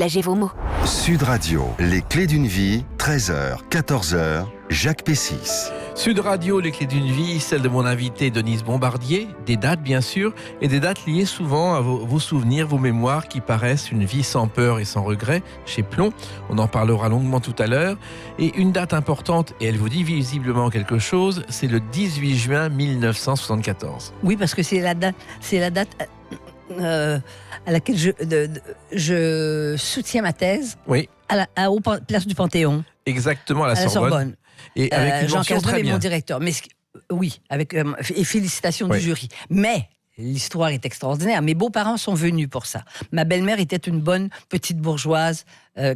Lâchez vos mots. Sud Radio, les clés d'une vie, 13h, 14h, Jacques Pessis. Sud Radio, les clés d'une vie, celle de mon invité Denise Bombardier, des dates bien sûr, et des dates liées souvent à vos souvenirs, vos mémoires qui paraissent une vie sans peur et sans regret chez Plomb. On en parlera longuement tout à l'heure. Et une date importante, et elle vous dit visiblement quelque chose, c'est le 18 juin 1974. Oui, parce que c'est la date à laquelle je soutiens ma thèse. Oui. Au Place du Panthéon. Exactement, à la Sorbonne. Et avec une Jean mention Cazeneuve très est bien. mon directeur. Mais oui, et félicitations Oui. du jury. Mais l'histoire est extraordinaire. Mes beaux-parents sont venus pour ça. Ma belle-mère était une bonne petite bourgeoise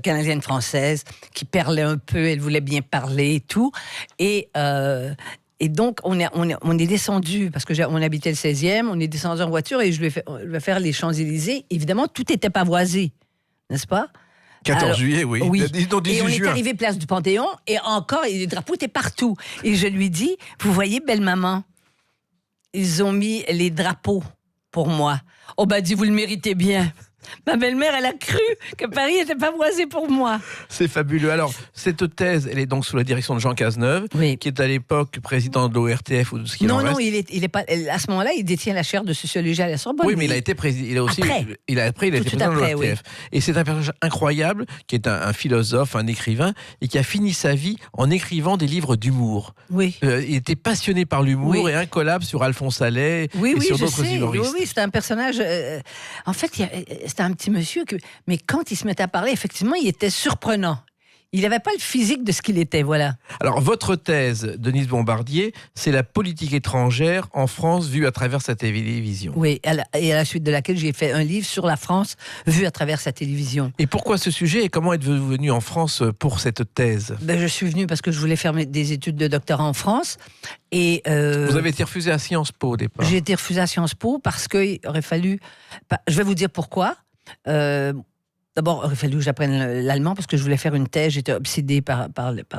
canadienne-française qui perlait un peu. Elle voulait bien parler et tout. Et donc, on est descendu, parce qu'on habitait le 16e, on est descendu en voiture et je lui ai fait les Champs-Élysées. Évidemment, tout était pavoisé, n'est-ce pas? 14 juillet, oui. Oui. Non, 18 Et on est juin. arrivé place du Panthéon et encore, les drapeaux étaient partout. Et je lui dis, vous voyez, belle-maman, ils ont mis les drapeaux pour moi. Oh bah, dit, vous le méritez bien. Ma belle-mère, elle a cru que Paris n'était pas voisé pour moi. C'est fabuleux. Alors, cette thèse, elle est donc sous la direction de Jean Cazeneuve, Oui. qui est à l'époque président de l'ORTF ou de ce qu'il en Non, reste. il est pas. À ce moment-là, il détient la chaire de sociologie à la Sorbonne. Oui, mais il a été président. Il a aussi. Après. Il a été Tout de suite président après, de l'ORTF. Et c'est un personnage incroyable, qui est un philosophe, un écrivain, et qui a fini sa vie en écrivant des livres d'humour. Oui. Il était passionné par l'humour Oui. et incollable sur Alphonse Allais Oui, et oui, sur je d'autres sais. humoristes. Oui, c'était un personnage. En fait, c'était un petit monsieur mais quand il se mettait à parler, effectivement, il était surprenant. Il n'avait pas le physique de ce qu'il était, voilà. Alors, votre thèse, Denise Bombardier, c'est la politique étrangère en France vue à travers sa télévision. Oui, et à la suite de laquelle j'ai fait un livre sur la France vue à travers sa télévision. Et pourquoi ce sujet et comment êtes-vous venu en France pour cette thèse ? Je suis venue parce que je voulais faire des études de doctorat en France. Et Vous avez été refusé à Sciences Po au départ. j'ai été refusée à Sciences Po parce qu'il aurait fallu... Je vais vous dire pourquoi. D'abord, il aurait fallu que j'apprenne l'allemand parce que je voulais faire une thèse. J'étais obsédée par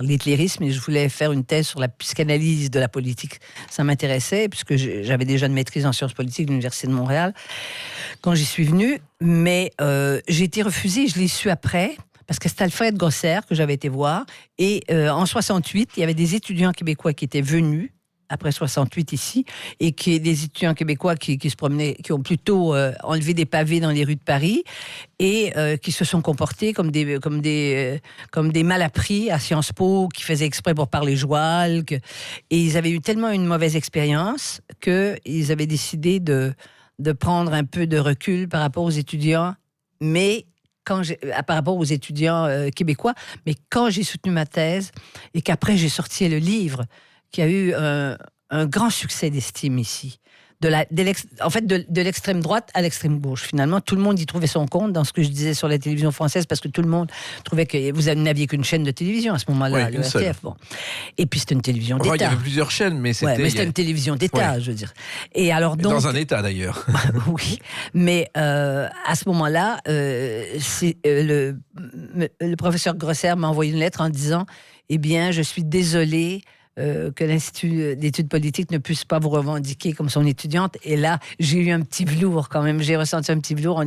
l'hitlérisme et je voulais faire une thèse sur la psychanalyse de la politique. Ça m'intéressait puisque j'avais déjà une maîtrise en sciences politiques de l'Université de Montréal quand j'y suis venue. Mais j'ai été refusée, je l'ai su après. Parce que c'était Alfred Grosser que j'avais été voir. Et en 68, il y avait des étudiants québécois qui étaient venus après 68 ici, et des étudiants québécois qui se promenaient, qui ont plutôt enlevé des pavés dans les rues de Paris, et qui se sont comportés comme des malappris à Sciences Po, qui faisaient exprès pour parler joual, et ils avaient eu tellement une mauvaise expérience qu'ils avaient décidé de prendre un peu de recul par rapport aux étudiants, mais par rapport aux étudiants québécois, mais quand j'ai soutenu ma thèse, et qu'après j'ai sorti le livre, qui a eu un grand succès d'estime ici. De l'extrême droite à l'extrême gauche. Finalement, tout le monde y trouvait son compte dans ce que je disais sur la télévision française, parce que tout le monde trouvait que vous n'aviez qu'une chaîne de télévision à ce moment-là, Oui, le RTF. Bon. Et puis c'était une télévision Enfin, il y d'État. avait plusieurs chaînes, mais c'était... Ouais, mais c'était une télévision d'État, je veux dire. Et alors donc, dans un État, d'ailleurs. oui, mais à ce moment-là, le professeur Grosser m'a envoyé une lettre en disant « Eh bien, je suis désolé que l'Institut d'études politiques ne puisse pas vous revendiquer comme son étudiante. » Et là, j'ai eu un petit velours quand même. J'ai ressenti un petit velours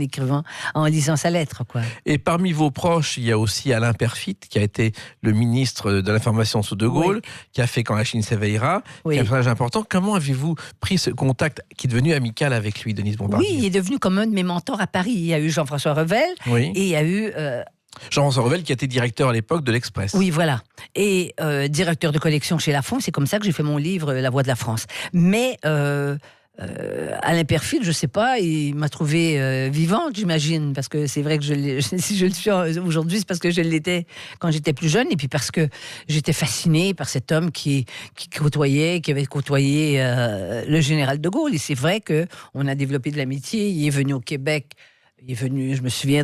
en lisant sa lettre, quoi. Et parmi vos proches, il y a aussi Alain Peyrefitte, qui a été le ministre de l'Information sous De Gaulle, qui a fait Quand la Chine s'éveillera, qui est un personnage important. Comment avez-vous pris ce contact qui est devenu amical avec lui, Denise Bombardier ? Oui, il est devenu comme un de mes mentors à Paris. Il y a eu Jean-François Revel, et il y a eu... Jean-François Revel, qui était directeur à l'époque de l'Express. Oui, voilà. Et directeur de collection chez Lafon, c'est comme ça que j'ai fait mon livre La Voix de la France. Mais Alain Peyrefitte, je sais pas, il m'a trouvée vivante, j'imagine, parce que c'est vrai que si je le suis aujourd'hui, c'est parce que je l'étais quand j'étais plus jeune, et puis parce que j'étais fascinée par cet homme qui avait côtoyé le général de Gaulle. Et c'est vrai que on a développé de l'amitié. Il est venu au Québec. Il est venu, je me souviens,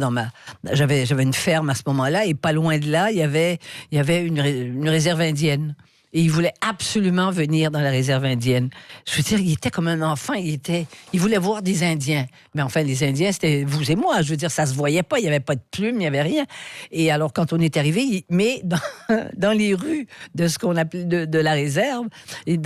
j'avais une ferme à ce moment-là, et pas loin de là, il y avait une réserve indienne. Et il voulait absolument venir dans la réserve indienne. Je veux dire, il était comme un enfant. Il voulait voir des Indiens. Mais enfin, les Indiens, c'était vous et moi. Je veux dire, ça se voyait pas. Il n'y avait pas de plumes, il n'y avait rien. Et alors, quand on est arrivé, mais dans les rues de ce qu'on appelait de la réserve, et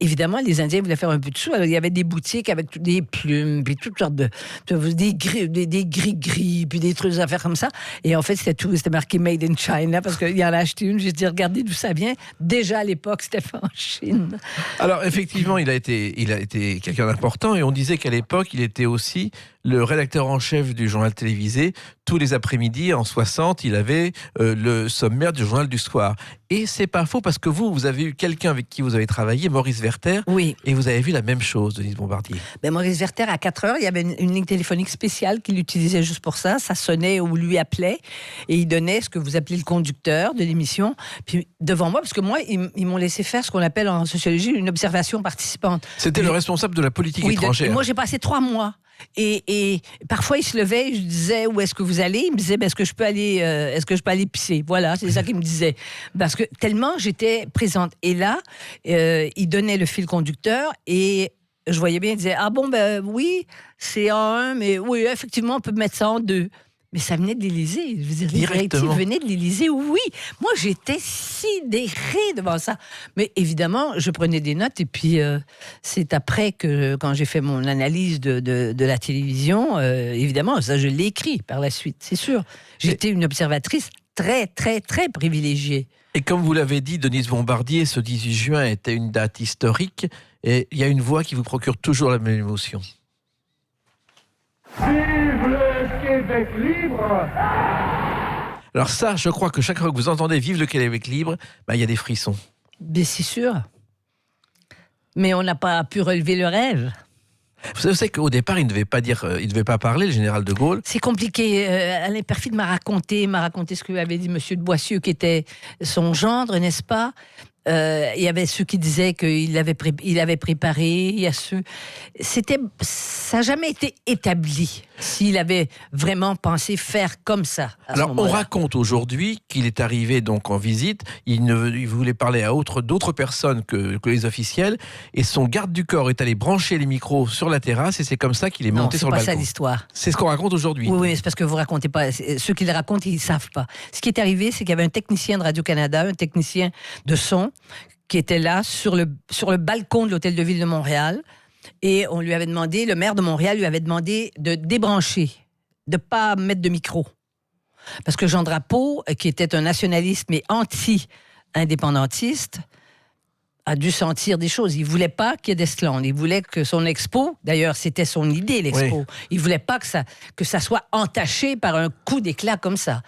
évidemment, les Indiens voulaient faire un peu de sous. Alors, il y avait des boutiques avec des plumes, puis toutes sortes des gris-gris, puis des trucs à faire comme ça. Et en fait, c'était marqué Made in China, parce qu'il y en a acheté une. J'ai dit, regardez d'où ça vient. Déjà à l'époque, c'était fait en Chine. Alors effectivement, il a été quelqu'un d'important, et on disait qu'à l'époque, il était aussi le rédacteur en chef du journal télévisé. Tous les après-midi, en 60, il avait le sommaire du journal du soir. Et c'est pas faux, parce que vous avez eu quelqu'un avec qui vous avez travaillé, Maurice Werter, oui. Et vous avez vu la même chose, Denise Bombardier. Maurice Werter, à 4 heures, il y avait une ligne téléphonique spéciale qu'il utilisait juste pour ça. Ça sonnait ou lui appelait, et il donnait ce que vous appelez le conducteur de l'émission. Puis devant moi, parce que moi, ils m'ont laissé faire ce qu'on appelle en sociologie une observation participante. C'était le responsable de la politique étrangère. Moi, j'ai passé 3 mois. Et parfois, il se levait, je disais, où est-ce que vous allez? Il me disait, est-ce que je peux aller pisser? Voilà, c'est ça qu'il me disait. Parce que tellement j'étais présente. Et là, il donnait le fil conducteur, et je voyais bien, il disait, ah bon, oui, c'est en 1, mais oui, effectivement, on peut mettre ça en 2. Mais ça venait de l'Élysée. Je veux dire, les directives venaient de l'Élysée, oui. Moi, j'étais sidérée devant ça. Mais évidemment, je prenais des notes, et puis c'est après que, quand j'ai fait mon analyse de la télévision, évidemment, ça, je l'ai écrit par la suite, c'est sûr. J'étais une observatrice très, très, très privilégiée. Et comme vous l'avez dit, Denise Bombardier, ce 18 juin était une date historique, et il y a une voix qui vous procure toujours la même émotion. Vive le Québec libre! Alors ça, je crois que chaque fois que vous entendez « Vive le Québec libre », il y a des frissons. Mais c'est sûr. Mais on n'a pas pu relever le rêve. Vous savez qu'au départ, il ne devait pas parler, le général de Gaulle. C'est compliqué. Alain Perfide m'a raconté ce que avait dit M. de Boissieu, qui était son gendre, n'est-ce pas? Il y avait ceux qui disaient qu'il avait préparé. Il y a ceux. Ça n'a jamais été établi s'il avait vraiment pensé faire comme ça. Alors, on raconte aujourd'hui qu'il est arrivé donc en visite. Il voulait parler à d'autres personnes que les officiels. Et son garde du corps est allé brancher les micros sur la terrasse. Et c'est comme ça qu'il est monté sur le balcon. Non, c'est pas ça l'histoire. C'est ce qu'on raconte aujourd'hui. Oui, c'est parce que vous racontez pas. Ceux qui le racontent, ils savent pas. Ce qui est arrivé, c'est qu'il y avait un technicien de Radio-Canada, un technicien de son, qui était là sur le balcon de l'Hôtel de Ville de Montréal, et on lui avait demandé, le maire de Montréal lui avait demandé de débrancher, de pas mettre de micro. Parce que Jean Drapeau, qui était un nationaliste mais anti-indépendantiste, a dû sentir des choses. Il voulait pas qu'il y ait d'Estland. Il voulait que son expo, d'ailleurs c'était son idée, l'expo, oui. Il voulait pas que ça soit entaché par un coup d'éclat comme ça.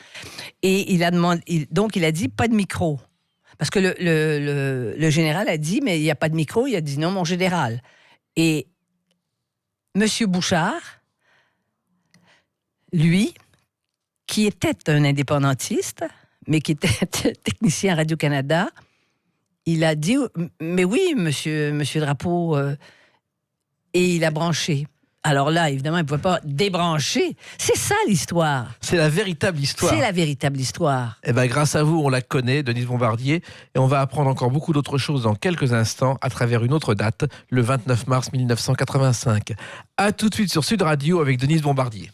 Et donc il a dit pas de micro. Parce que le général a dit, mais il n'y a pas de micro. Il a dit non, mon général. Et M. Bouchard, lui, qui était un indépendantiste, mais qui était technicien à Radio-Canada, il a dit, mais oui, monsieur Drapeau, et il a branché. Alors là, évidemment, il ne pouvait pas débrancher. C'est ça l'histoire. C'est la véritable histoire. C'est la véritable histoire. Eh bien, grâce à vous, on la connaît, Denise Bombardier, et on va apprendre encore beaucoup d'autres choses dans quelques instants à travers une autre date, le 29 mars 1985. À tout de suite sur Sud Radio avec Denise Bombardier.